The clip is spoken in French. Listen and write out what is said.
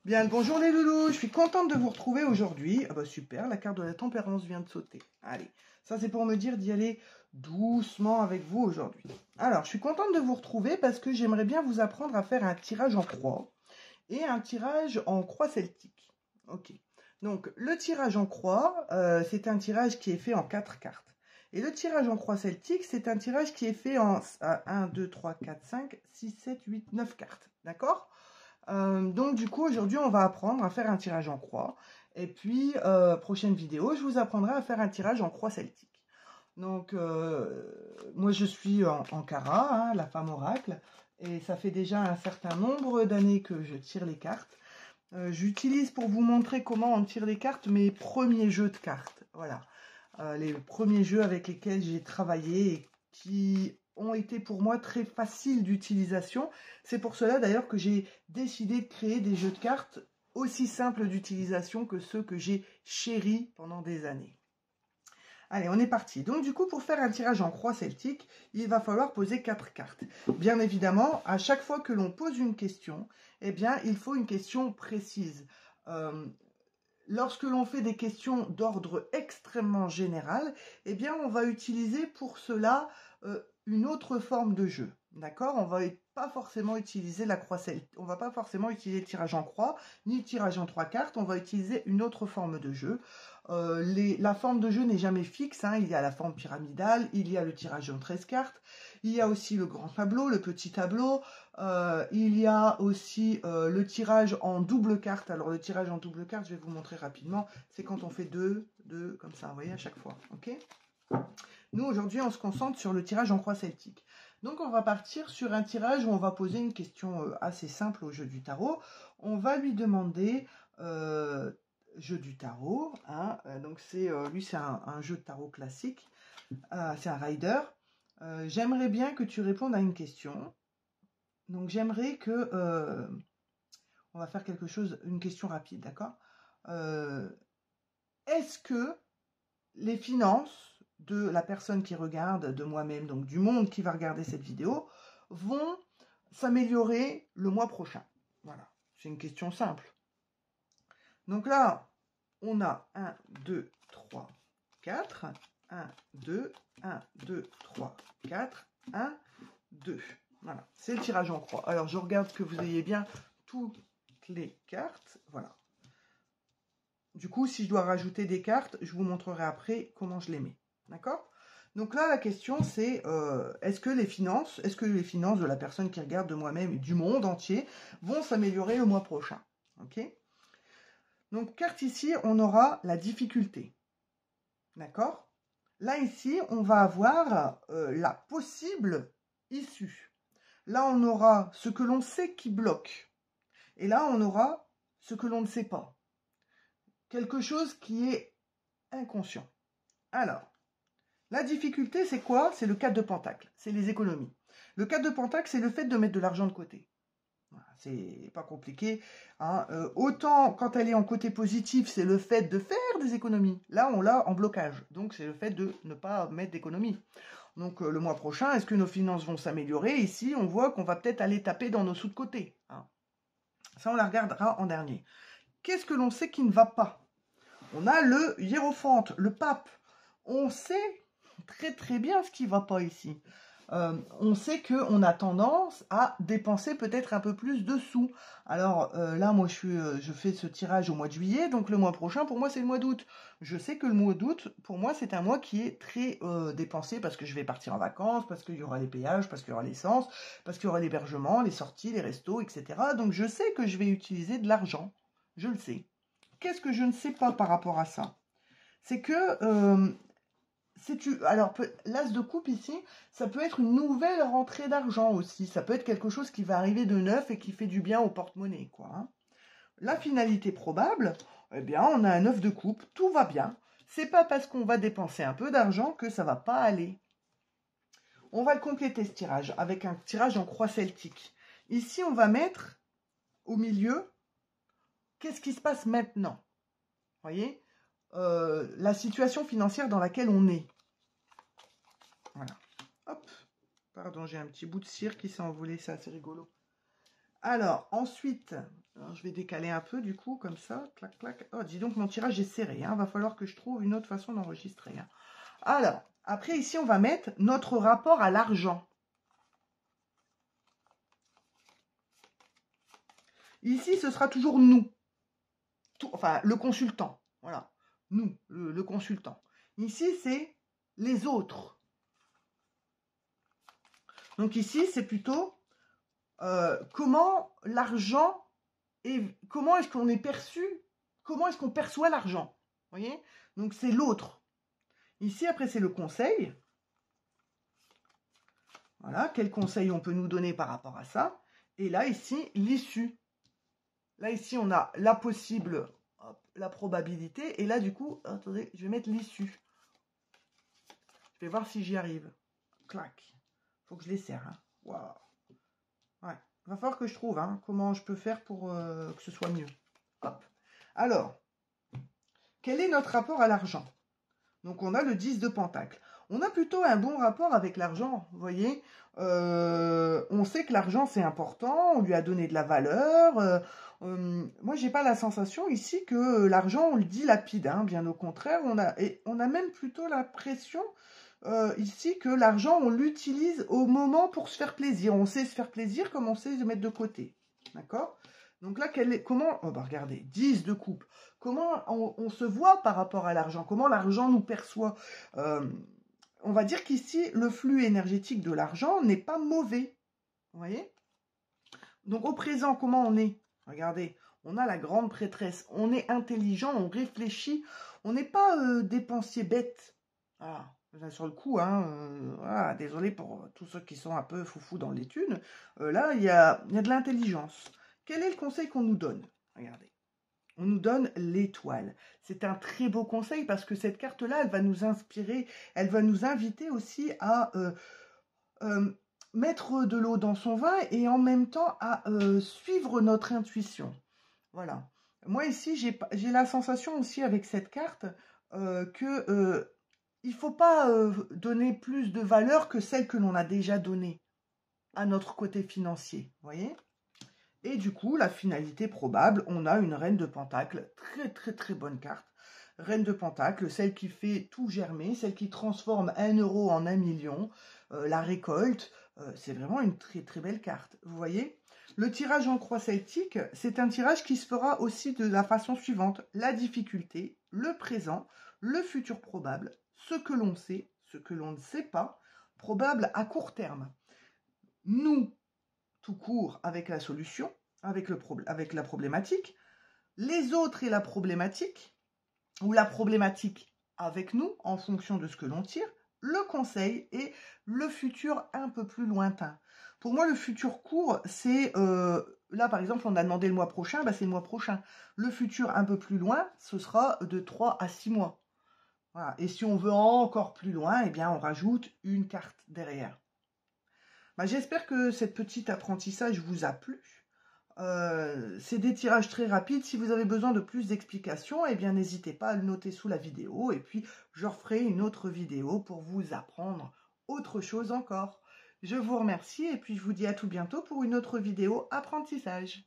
Bien, bonjour les loulous, je suis contente de vous retrouver aujourd'hui. Ah bah super, la carte de la tempérance vient de sauter. Allez, ça c'est pour me dire d'y aller doucement avec vous aujourd'hui. Alors, je suis contente de vous retrouver parce que j'aimerais bien vous apprendre à faire un tirage en croix et un tirage en croix celtique. Ok, donc le tirage en croix, c'est un tirage qui est fait en 4 cartes. Et le tirage en croix celtique, c'est un tirage qui est fait en 1, 2, 3, 4, 5, 6, 7, 8, 9 cartes. D'accord ? Donc du coup aujourd'hui on va apprendre à faire un tirage en croix et puis prochaine vidéo je vous apprendrai à faire un tirage en croix celtique. Donc moi je suis en Cara, hein, la femme oracle, et ça fait déjà un certain nombre d'années que je tire les cartes. J'utilise pour vous montrer comment on tire les cartes mes premiers jeux de cartes, voilà. Les premiers jeux avec lesquels j'ai travaillé et qui ont été pour moi très faciles d'utilisation. C'est pour cela d'ailleurs que j'ai décidé de créer des jeux de cartes aussi simples d'utilisation que ceux que j'ai chéris pendant des années. Allez, on est parti. Donc du coup, pour faire un tirage en croix celtique, il va falloir poser 4 cartes. Bien évidemment, à chaque fois que l'on pose une question, eh bien, il faut une question précise. Lorsque l'on fait des questions d'ordre extrêmement général, eh bien, on va utiliser pour cela une autre forme de jeu. D'accord? On va pas forcément utiliser la croix celtique. On va pas forcément utiliser le tirage en croix, ni le tirage en 3 cartes. On va utiliser une autre forme de jeu. La forme de jeu n'est jamais fixe. Hein. Il y a la forme pyramidale, il y a le tirage en 13 cartes, il y a aussi le grand tableau, le petit tableau. Il y a aussi le tirage en double carte. Alors le tirage en double carte, je vais vous montrer rapidement. C'est quand on fait deux comme ça, vous voyez, à chaque fois. Ok ? Nous, aujourd'hui, on se concentre sur le tirage en croix celtique. Donc, on va partir sur un tirage où on va poser une question assez simple au jeu du tarot. On va lui demander, jeu du tarot, hein, donc lui, c'est un jeu de tarot classique, c'est un rider. J'aimerais bien que tu répondes à une question. Donc, j'aimerais que... on va faire quelque chose, une question rapide, d'accord ? Est-ce que les finances de la personne qui regarde, de moi-même, donc du monde qui va regarder cette vidéo, vont s'améliorer le mois prochain? Voilà, c'est une question simple. Donc là, on a 1, 2, 3, 4. 1, 2, 1, 2, 3, 4, 1, 2. Voilà, c'est le tirage en croix. Alors, je regarde que vous ayez bien toutes les cartes. Voilà. Du coup, si je dois rajouter des cartes, je vous montrerai après comment je les mets. D'accord? Donc là, la question, c'est est-ce que les finances de la personne qui regarde, de moi-même et du monde entier vont s'améliorer le mois prochain? Ok? Donc, carte ici, on aura la difficulté. D'accord? Là, ici, on va avoir la possible issue. Là, on aura ce que l'on sait qui bloque. Et là, on aura ce que l'on ne sait pas. Quelque chose qui est inconscient. Alors, la difficulté, c'est quoi? C'est le 4 de pentacle, c'est les économies. Le 4 de pentacle, c'est le fait de mettre de l'argent de côté. Voilà, c'est pas compliqué. Hein. Autant quand elle est en côté positif, c'est le fait de faire des économies. Là, on l'a en blocage. Donc, c'est le fait de ne pas mettre d'économies. Donc, le mois prochain, est-ce que nos finances vont s'améliorer? Ici, on voit qu'on va peut-être aller taper dans nos sous de côté. Hein. Ça, on la regardera en dernier. Qu'est-ce que l'on sait qui ne va pas? On a le hiérophante, le pape. On sait très très bien ce qui ne va pas ici. On sait qu'on a tendance à dépenser peut-être un peu plus de sous. Alors là, moi, je fais ce tirage au mois de juillet, donc le mois prochain, pour moi, c'est le mois d'août. Je sais que le mois d'août, pour moi, c'est un mois qui est très dépensé parce que je vais partir en vacances, parce qu'il y aura les péages, parce qu'il y aura l'essence, parce qu'il y aura l'hébergement, les sorties, les restos, etc. Donc je sais que je vais utiliser de l'argent. Je le sais. Qu'est-ce que je ne sais pas par rapport à ça? C'est que... alors, l'as de coupe ici, ça peut être une nouvelle rentrée d'argent aussi. Ça peut être quelque chose qui va arriver de neuf et qui fait du bien au porte-monnaie, quoi. Hein. La finalité probable, eh bien, on a un 9 de coupe, tout va bien. C'est pas parce qu'on va dépenser un peu d'argent que ça va pas aller. On va le compléter ce tirage avec un tirage en croix celtique. Ici, on va mettre au milieu, qu'est-ce qui se passe maintenant? Vous voyez? La situation financière dans laquelle on est. Voilà. Hop. Pardon, j'ai un petit bout de cire qui s'est envolé, ça c'est rigolo. Alors, ensuite, alors, je vais décaler un peu du coup, comme ça. Clac, clac. Oh, dis donc, mon tirage est serré. Hein. Va falloir que je trouve une autre façon d'enregistrer. Hein. Alors, après, ici, on va mettre notre rapport à l'argent. Ici, ce sera toujours nous. Enfin, le consultant. Voilà. Nous, le consultant. Ici, c'est les autres. Donc ici, c'est plutôt comment l'argent est... Comment est-ce qu'on est perçu? Comment est-ce qu'on perçoit l'argent? Vous voyez? Donc c'est l'autre. Ici, après, c'est le conseil. Voilà, quel conseil on peut nous donner par rapport à ça? Et là, ici, l'issue. Là, ici, on a la possible, hop, la probabilité. Et là, du coup, attendez, je vais mettre l'issue. Je vais voir si j'y arrive. Clac. Faut que je les serre. Hein. Waouh. Ouais. Va falloir que je trouve hein, comment je peux faire pour que ce soit mieux. Hop. Alors, quel est notre rapport à l'argent? Donc, on a le 10 de Pentacle. On a plutôt un bon rapport avec l'argent, vous voyez. On sait que l'argent, c'est important, on lui a donné de la valeur. Moi, j'ai pas la sensation ici que l'argent, on le dilapide, hein, bien au contraire. On a même plutôt l'impression ici que l'argent, on l'utilise au moment pour se faire plaisir. On sait se faire plaisir comme on sait se mettre de côté. D'accord? Donc là, comment... Oh, bah regardez, 10 de coupe. Comment on se voit par rapport à l'argent? Comment l'argent nous perçoit? On va dire qu'ici, le flux énergétique de l'argent n'est pas mauvais. Vous voyez? Donc, au présent, comment on est? Regardez, on a la grande prêtresse. On est intelligent, on réfléchit. On n'est pas dépensier bête. Voilà. Sur le coup, hein, voilà, désolé pour tous ceux qui sont un peu foufous dans les thunes. Là, il y a de l'intelligence. Quel est le conseil qu'on nous donne? Regardez. On nous donne l'étoile. C'est un très beau conseil parce que cette carte-là, elle va nous inspirer, elle va nous inviter aussi à mettre de l'eau dans son vin et en même temps à suivre notre intuition. Voilà. Moi ici, j'ai la sensation aussi avec cette carte que il ne faut pas donner plus de valeur que celle que l'on a déjà donnée à notre côté financier. Vous voyez? Et du coup, la finalité probable, on a une reine de pentacle, très très très bonne carte. Reine de pentacle, celle qui fait tout germer, celle qui transforme 1 euro en 1 million, la récolte, c'est vraiment une très très belle carte. Vous voyez? Le tirage en croix celtique, c'est un tirage qui se fera aussi de la façon suivante. La difficulté, le présent, le futur probable, ce que l'on sait, ce que l'on ne sait pas, probable à court terme. Nous, tout court avec la solution, avec la problématique, les autres et la problématique, ou la problématique avec nous, en fonction de ce que l'on tire, le conseil et le futur un peu plus lointain. Pour moi, le futur court, c'est, là par exemple, on a demandé le mois prochain, bah, c'est le mois prochain. Le futur un peu plus loin, ce sera de 3 à 6 mois. Voilà. Et si on veut encore plus loin, eh bien, on rajoute une carte derrière. Bah, j'espère que cette petite apprentissage vous a plu. C'est des tirages très rapides. Si vous avez besoin de plus d'explications, eh bien n'hésitez pas à le noter sous la vidéo. Et puis, je referai une autre vidéo pour vous apprendre autre chose encore. Je vous remercie et puis je vous dis à tout bientôt pour une autre vidéo apprentissage.